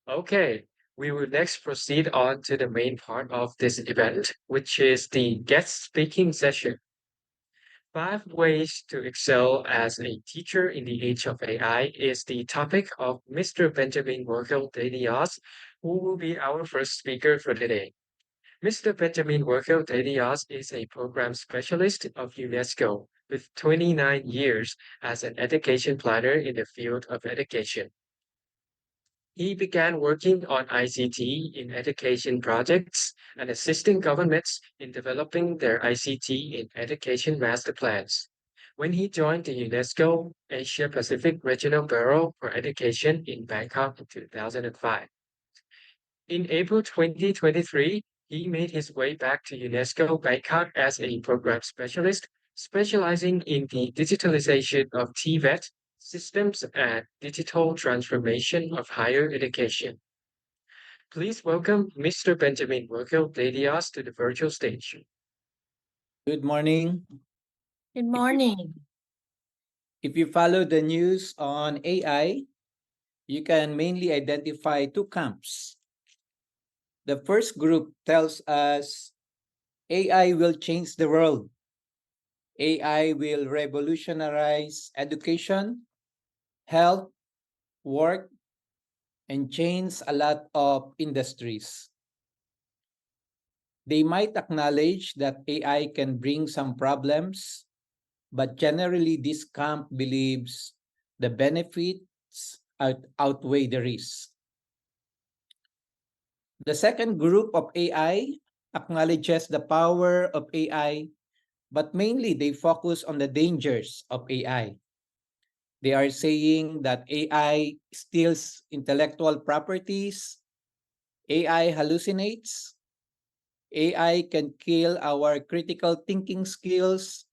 Okay, we will next proceed on to the main part of this event, which is the guest speaking session. 5 ways to excel as a teacher in the age of AI is the topic of Mr. Benjamin Vergel de Dios, who will be our first speaker for today. Mr. Benjamin Vergel de Dios is a program specialist of UNESCO with 29 years as an education planner in the field of education. He began working on ICT in education projects and assisting governments in developing their ICT in education master plans. When he joined the UNESCO Asia-Pacific Regional Bureau for Education in Bangkok in 2005. In April 2023, he made his way back to UNESCO Bangkok as a program specialist, specializing in the digitalization of TVET systems and digital transformation of higher education. Please welcome Mr. Benjamin Workel Diaz to the virtual stage. Good morning. Good If you, morning. if you follow the news on AI, you can mainly identify two camps. The first group tells us AI will change the world. AI will revolutionize education, health, work, and change a lot of industries. They might acknowledge that AI can bring some problems, but generally this camp believes the benefits outweigh the risks. The second group of AI acknowledges the power of AI, but mainly they focus on the dangers of AI. They are saying that AI steals intellectual properties, AI hallucinates, AI can kill our critical thinking skills,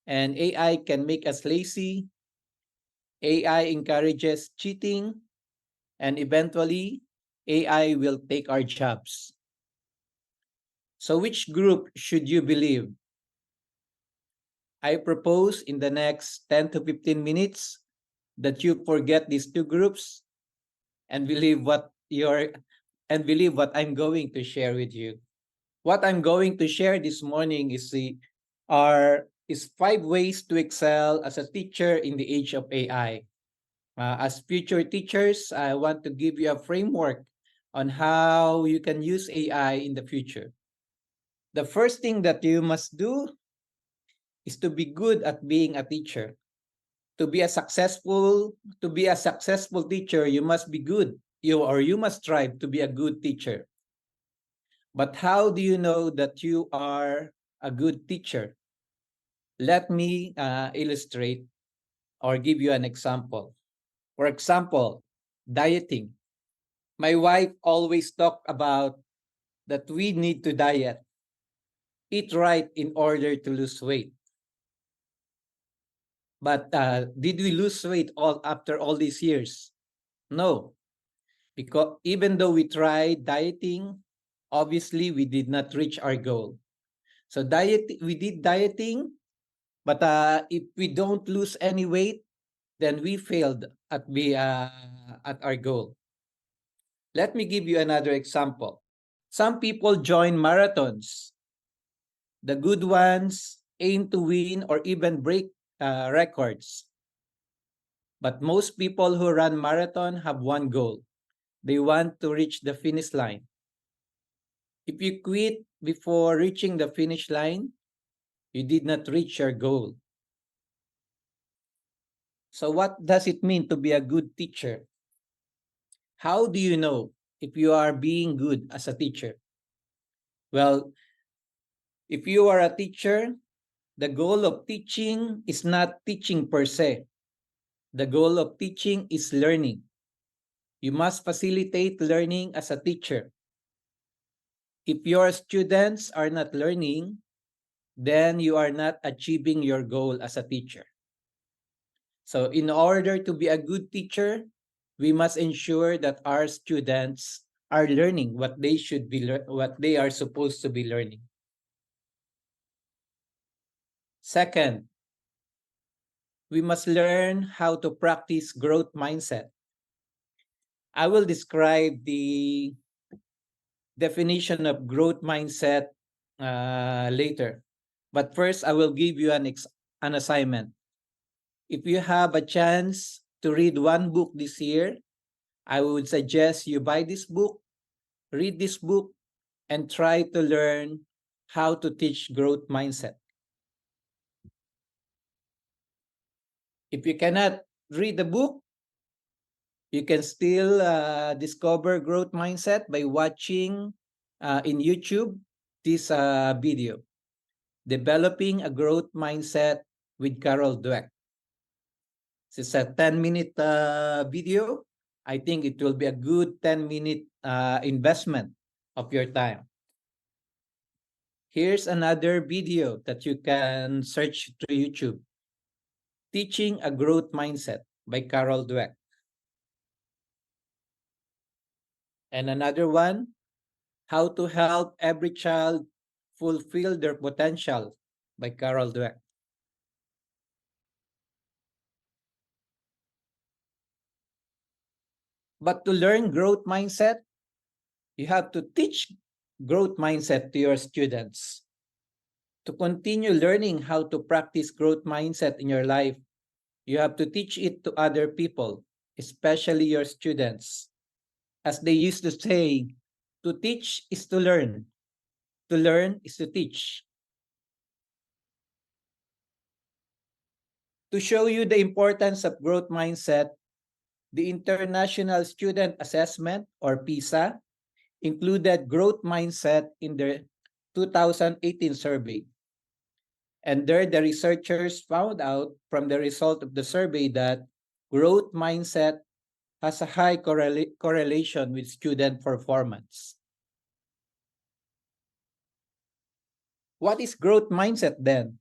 and AI can make us lazy. AI encourages cheating, and eventually, AI will take our jobs. So, which group should you believe? I propose in the next 10 to 15 minutes that you forget these two groups and believe what I'm going to share with you. What I'm going to share this morning is 5 ways to excel as a teacher in the age of AI. As future teachers, I want to give you a framework on how you can use AI in the future. The first thing that you must do is to be good at being a teacher. To be a successful teacher, you must be good. You must strive to be a good teacher. But how do you know that you are a good teacher? Let me illustrate or give you an example. For example, dieting. My wife always talk about that we need to diet, eat right in order to lose weight. But did we lose weight all after all these years? No, because even though we tried dieting, obviously we did not reach our goal. So we did dieting, but if we don't lose any weight, then we failed at our goal. Let me give you another example. Some people join marathons. The good ones aim to win or even break records. But most people who run marathon have one goal. They want to reach the finish line. If you quit before reaching the finish line, you did not reach your goal. So what does it mean to be a good teacher? How do you know if you are being good as a teacher? Well, if you are a teacher, the goal of teaching is not teaching per se. The goal of teaching is learning. You must facilitate learning as a teacher. If your students are not learning, then you are not achieving your goal as a teacher. So in order to be a good teacher, we must ensure that our students are learning what they are supposed to be learning. Second, we must learn how to practice growth mindset. I will describe the definition of growth mindset later. But first, I will give you an assignment. If you have a chance to read one book this year, I would suggest you buy this book, read this book, and try to learn how to teach growth mindset. If you cannot read the book, you can still discover growth mindset by watching in YouTube this video, Developing a Growth Mindset with Carol Dweck. It's a 10-minute video. I think it will be a good 10-minute investment of your time. Here's another video that you can search through YouTube. Teaching a Growth Mindset by Carol Dweck. And another one, How to Help Every Child Fulfill Their Potential by Carol Dweck. But to learn growth mindset, you have to teach growth mindset to your students. To continue learning how to practice growth mindset in your life, you have to teach it to other people, especially your students. As they used to say, to teach is to learn. To learn is to teach. To show you the importance of growth mindset, the International Student Assessment, or PISA, included growth mindset in their 2018 survey. And there, the researchers found out from the result of the survey that growth mindset has a high correlation with student performance. What is growth mindset then?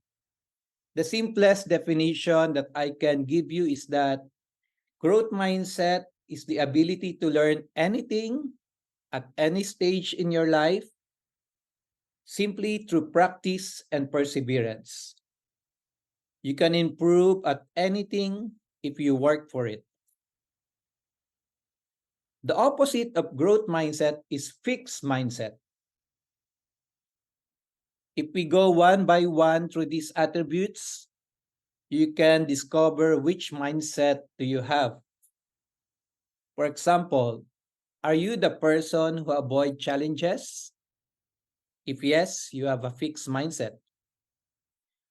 The simplest definition that I can give you is that growth mindset is the ability to learn anything at any stage in your life simply through practice and perseverance. You can improve at anything if you work for it. The opposite of growth mindset is fixed mindset. If we go one by one through these attributes, you can discover which mindset do you have. For example, are you the person who avoid challenges? If yes, you have a fixed mindset.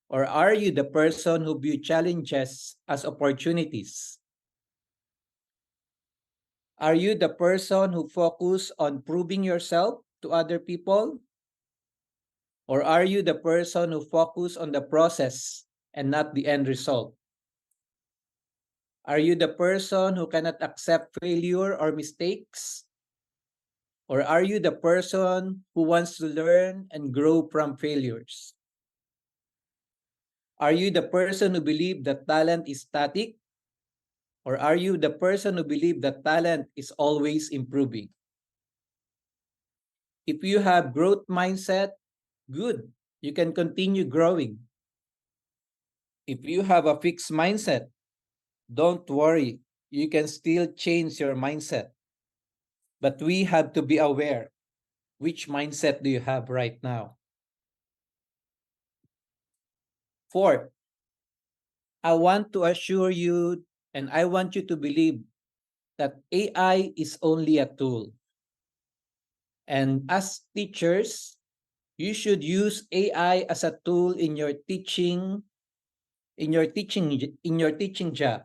Or are you the person who view challenges as opportunities? Are you the person who focus on proving yourself to other people? Or are you the person who focus on the process and not the end result? Are you the person who cannot accept failure or mistakes? Or are you the person who wants to learn and grow from failures? Are you the person who believes that talent is static? Or are you the person who believes that talent is always improving? If you have growth mindset, good, you can continue growing. If you have a fixed mindset, don't worry, you can still change your mindset. But we have to be aware, which mindset do you have right now? Fourth, I want to assure you and I want you to believe that AI is only a tool. And as teachers, you should use AI as a tool in your teaching job.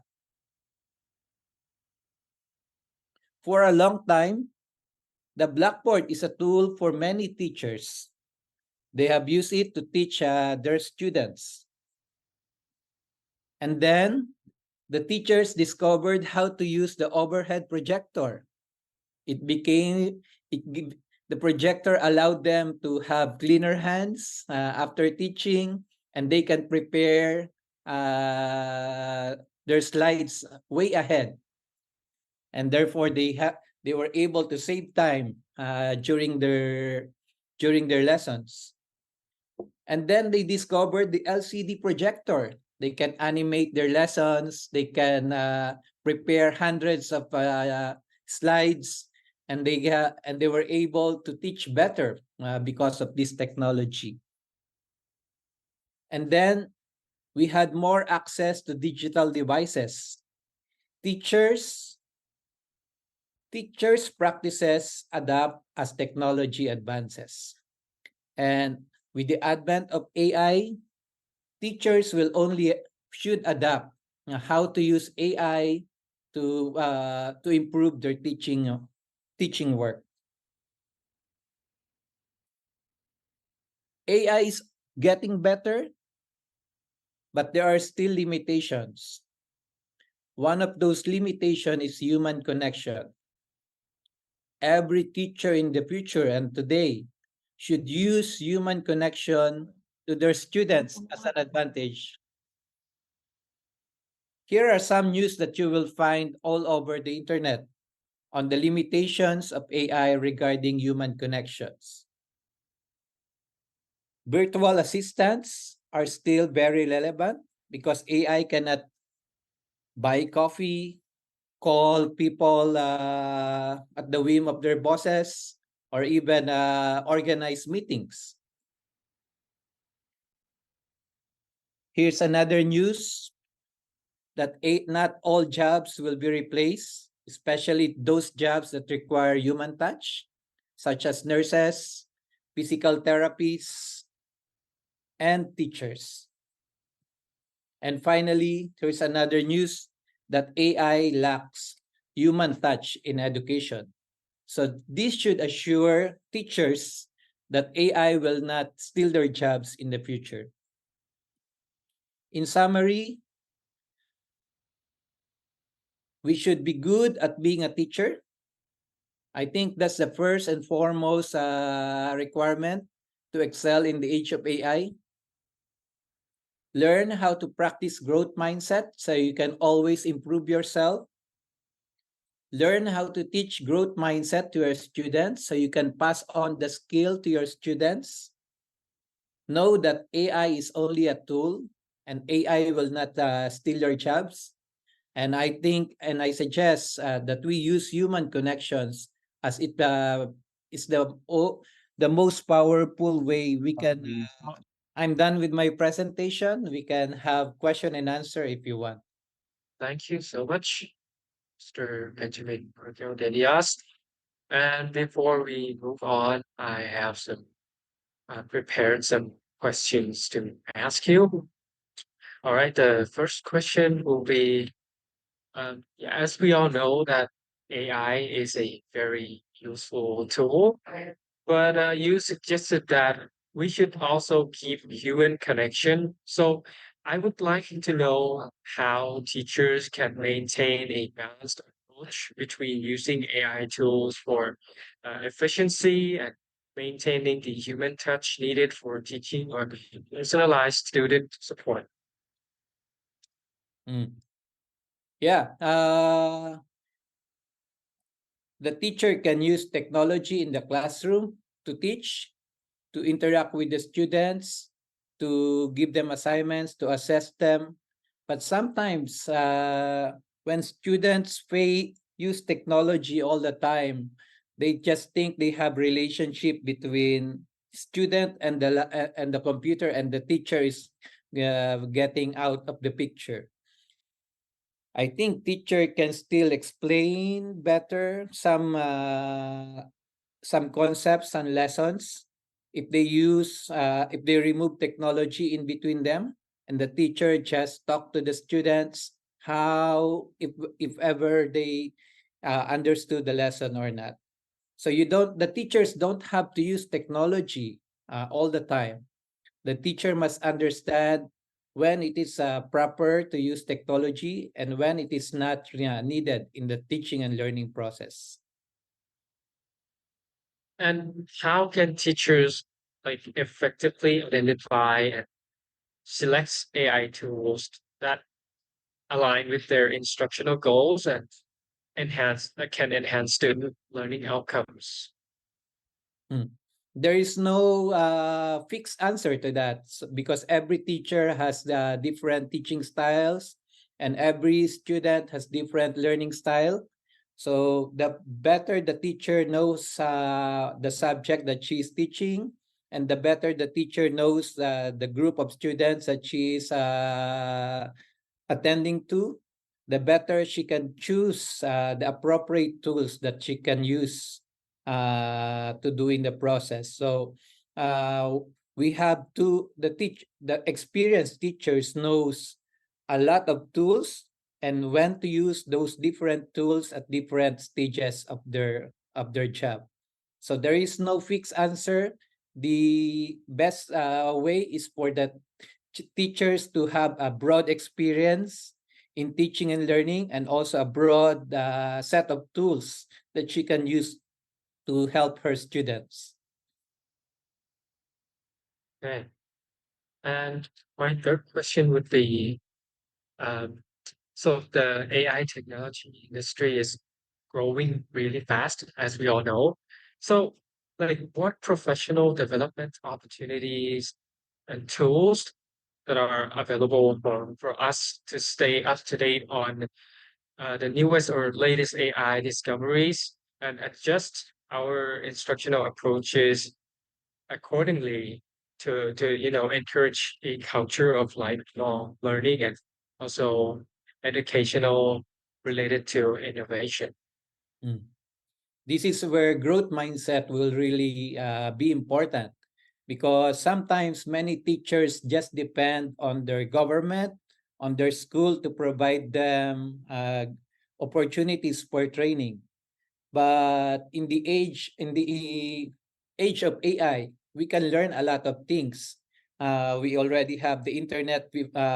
For a long time, the blackboard is a tool for many teachers. They have used it to teach their students. And then the teachers discovered how to use the overhead projector. The projector allowed them to have cleaner hands after teaching, and they can prepare their slides way ahead. And therefore, they were able to save time during their lessons. And then they discovered the LCD projector. They can animate their lessons. They can prepare hundreds of slides, and they were able to teach better because of this technology. And then we had more access to digital devices. Teachers practices adapt as technology advances. And with the advent of AI, teachers will only should adapt how to use AI to improve their teaching work. AI is getting better, but there are still limitations. One of those limitations is human connection. Every teacher in the future and today should use human connection to their students as an advantage. Here are some news that you will find all over the internet on the limitations of AI regarding human connections. Virtual assistants are still very relevant because AI cannot buy coffee, call people at the whim of their bosses, or even organize meetings. Here's another news that not all jobs will be replaced, especially those jobs that require human touch, such as nurses, physical therapists, and teachers. And finally, there's another news that AI lacks human touch in education. So this should assure teachers that AI will not steal their jobs in the future. In summary, we should be good at being a teacher. I think that's the first and foremost requirement to excel in the age of AI. Learn how to practice growth mindset so you can always improve yourself. Learn how to teach growth mindset to your students so you can pass on the skill to your students. Know that AI is only a tool and AI will not steal your jobs. And I think and I suggest that we use human connections as it is the most powerful way we can. I'm done with my presentation. We can have question and answer if you want. Thank you so much, Mr. Benjamin Vergel de Dios. And before we move on, I have prepared some questions to ask you. All right, the first question will be, yeah, as we all know that AI is a very useful tool, but you suggested that we should also keep human connection. So I would like to know how teachers can maintain a balanced approach between using AI tools for efficiency and maintaining the human touch needed for teaching or personalized student support. Mm. Yeah. The teacher can use technology in the classroom to teach, to interact with the students, to give them assignments, to assess them. But sometimes when students use technology all the time, they just think they have relationship between student and the computer, and the teacher is getting out of the picture. I think teacher can still explain better some concepts and lessons if they remove technology in between them, and the teacher just talk to the students how if ever they understood the lesson or not. So the teachers don't have to use technology all the time. The teacher must understand when it is proper to use technology and when it is not needed in the teaching and learning process. And how can teachers effectively identify and select AI tools that align with their instructional goals and can enhance student learning outcomes? Hmm. There is no fixed answer to that because every teacher has the different teaching styles and every student has different learning style. So the better the teacher knows the subject that she's teaching, and the better the teacher knows the group of students that she's attending to, the better she can choose the appropriate tools that she can use to doing the process. So uh, we have to the experienced teachers knows a lot of tools and when to use those different tools at different stages of their job. So there is no fixed answer. The best way is for the teachers to have a broad experience in teaching and learning, and also a broad set of tools that she can use to help her students. Okay. And my third question would be, um, so the AI technology industry is growing really fast, as we all know. So, like, what professional development opportunities and tools that are available for us to stay up to date on the newest or latest AI discoveries and adjust our instructional approaches accordingly to encourage a culture of lifelong learning and also educational related to innovation. Mm. This is where growth mindset will really be important, because sometimes many teachers just depend on their government, on their school to provide them opportunities for training. But in the age of AI, we can learn a lot of things. We already have the internet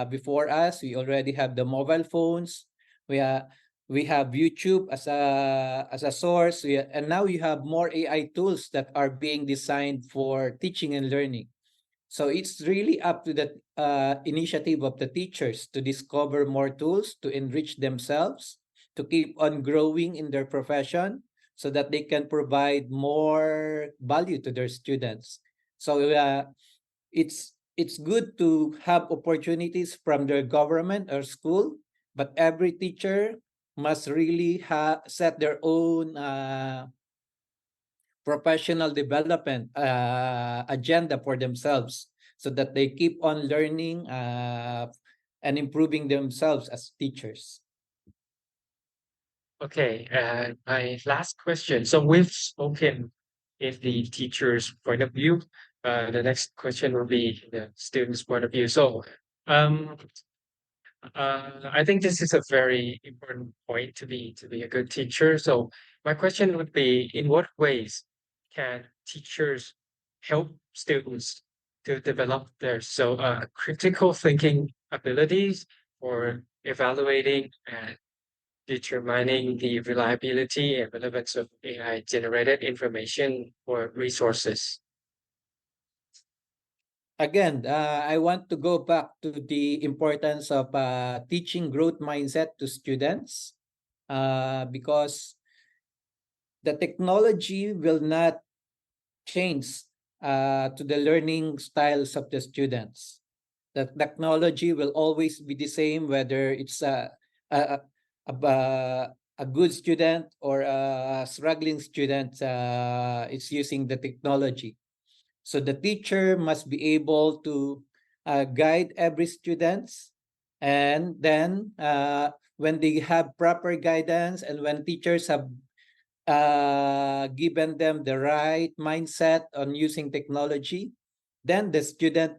before us. We already have the mobile phones. We are we have YouTube as a source. And now you have more AI tools that are being designed for teaching and learning. So it's really up to the initiative of the teachers to discover more tools to enrich themselves, to keep on growing in their profession, so that they can provide more value to their students. So it's good to have opportunities from their government or school, but every teacher must really set their own professional development agenda for themselves, so that they keep on learning and improving themselves as teachers. Okay, my last question. So we've spoken in the teacher's point of view. The next question will be the student's point of view. So, um, I think this is a very important point to be a good teacher. So my question would be, in what ways can teachers help students to develop their critical thinking abilities for evaluating and determining the reliability and relevance of AI generated information or resources? Again, I want to go back to the importance of teaching growth mindset to students, because the technology will not change to the learning styles of the students. The technology will always be the same, whether it's a, a, a good student or a struggling student is using the technology. So the teacher must be able to guide every student, and then when they have proper guidance and when teachers have given them the right mindset on using technology, then the student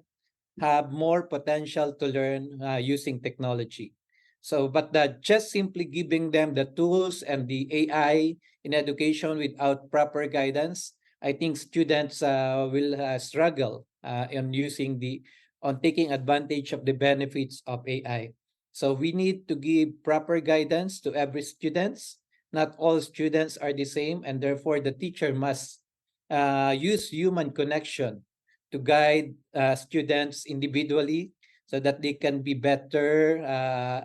have more potential to learn using technology. So, but just simply giving them the tools and the AI in education without proper guidance, I think students will struggle on taking advantage of the benefits of AI. So we need to give proper guidance to every students. Not all students are the same, and therefore the teacher must use human connection to guide students individually, so that they can be better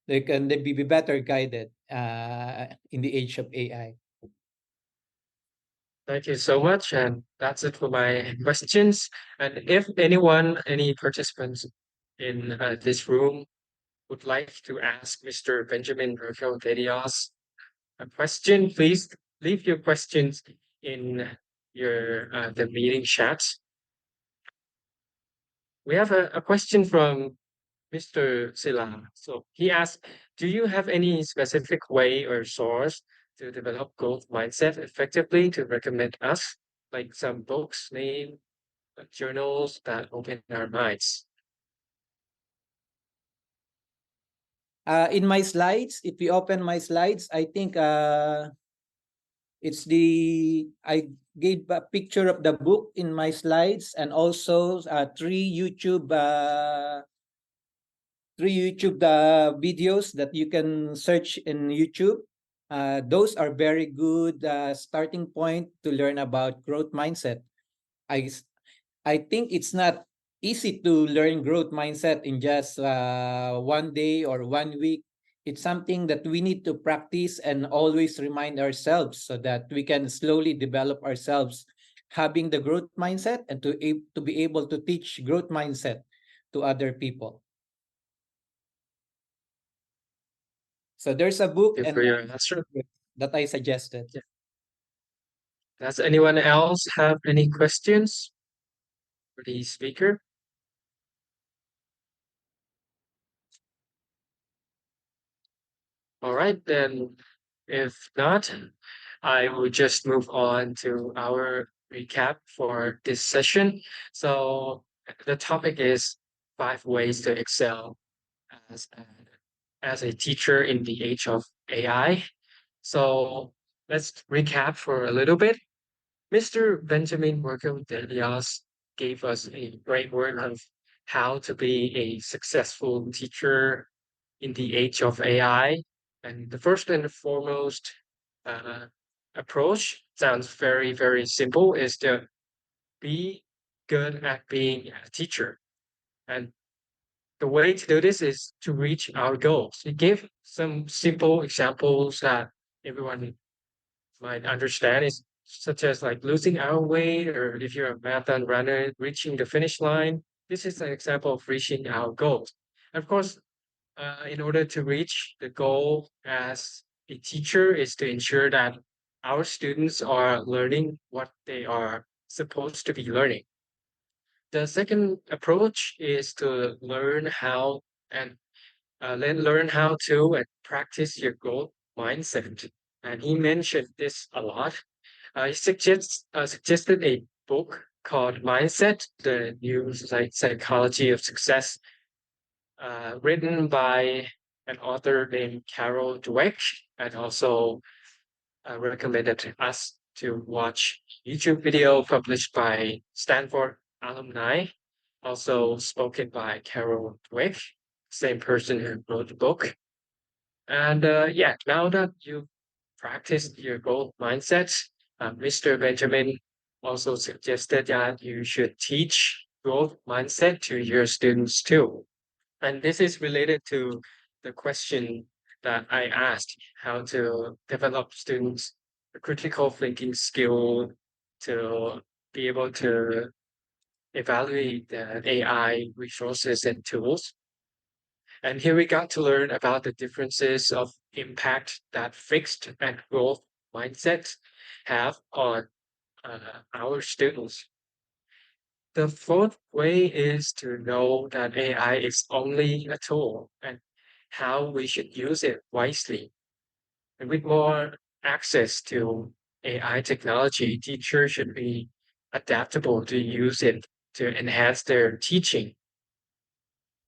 they be better guided in the age of AI. Thank you so much. And that's it for my questions. And if anyone, any participants in this room would like to ask Mr. Benjamin Vergel de Dios a question, please leave your questions in your the meeting chat. We have a question from Mr. Sila. So he asked, do you have any specific way or source to develop growth mindset effectively to recommend us, like some books, name, journals that open our minds? In my slides, if you open my slides, I think it's I gave a picture of the book in my slides, and also three YouTube videos that you can search in YouTube. Those are very good starting point to learn about growth mindset. I I think it's not easy to learn growth mindset in just one day or one week. It's something that we need to practice and always remind ourselves so that we can slowly develop ourselves having the growth mindset and to be able to teach growth mindset to other people. So there's a book Thank you and for your answer. that I suggested. Yeah. Does anyone else have any questions for the speaker? All right, then if not, I will just move on to our recap for this session. So the topic is 5 ways to excel as a, as a teacher in the age of AI. So let's recap for a little bit. Mr. Benjamin Vergel de Dios gave us a framework of how to be a successful teacher in the age of AI. And the first and foremost uh, approach sounds very, very simple is to be good at being a teacher. And the way to do this is to reach our goals. We give some simple examples that everyone might understand is such as like losing our weight, or if you're a marathon runner, reaching the finish line. This is an example of reaching our goals. Of course, in order to reach the goal as a teacher is to ensure that our students are learning what they are supposed to be learning. The second approach is to learn how and learn how to and practice your growth mindset. And he mentioned this a lot. Suggested a book called Mindset, the new psychology of success, written by an author named Carol Dweck, and also recommended us to watch YouTube video published by Stanford alumni, also spoken by Carol Dweck, same person who wrote the book. And yeah, now that you've practiced your growth mindset, Mr. Benjamin also suggested that you should teach growth mindset to your students too. And this is related to the question that I asked, how to develop students a critical thinking skill to be able to evaluate the AI resources and tools. And here we got to learn about the differences of impact that fixed and growth mindsets have on our students. The fourth way is to know that AI is only a tool and how we should use it wisely. And with more access to AI technology, teachers should be adaptable to use it to enhance their teaching.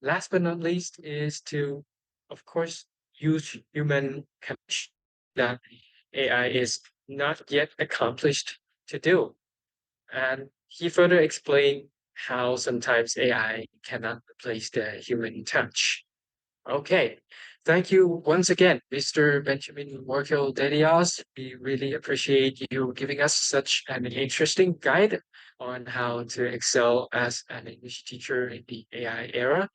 Last but not least is to, of course, use human connection that AI is not yet accomplished to do. And he further explained how sometimes AI cannot replace the human touch. Okay. Thank you once again, Mr. Benjamin Morkel de Diaz. We really appreciate you giving us such an interesting guide on how to excel as an English teacher in the AI era.